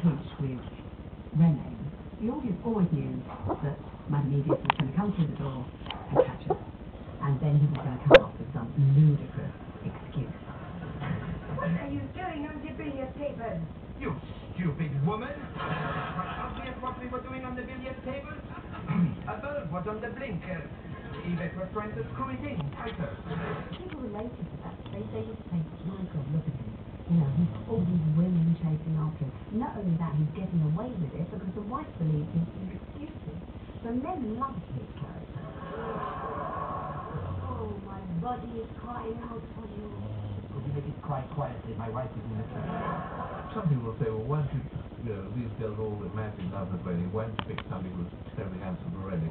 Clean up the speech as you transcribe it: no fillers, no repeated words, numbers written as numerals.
cooch with Rene, the audience always knew that Madame Edith was going to come through the door and catch us. And then he was going to come up with some ludicrous excuse. What are you doing on the billiard table? You stupid woman! What obvious what we were doing on the billiard table? A bulb was on the blinker. Edith was trying to screw it in tighter. People related to that. They used to say, my God, look at him. You know, he's got all these women chasing after him. Not only that, he's getting away with it because the wife believes in his excuses. So men love his character. Oh, my body is crying out for you. Could you make it cry quietly? My wife is in the kitchen. Some people will say, well, why don't you, these girls all imagine love and training, why don't you pick somebody who's terribly handsome already?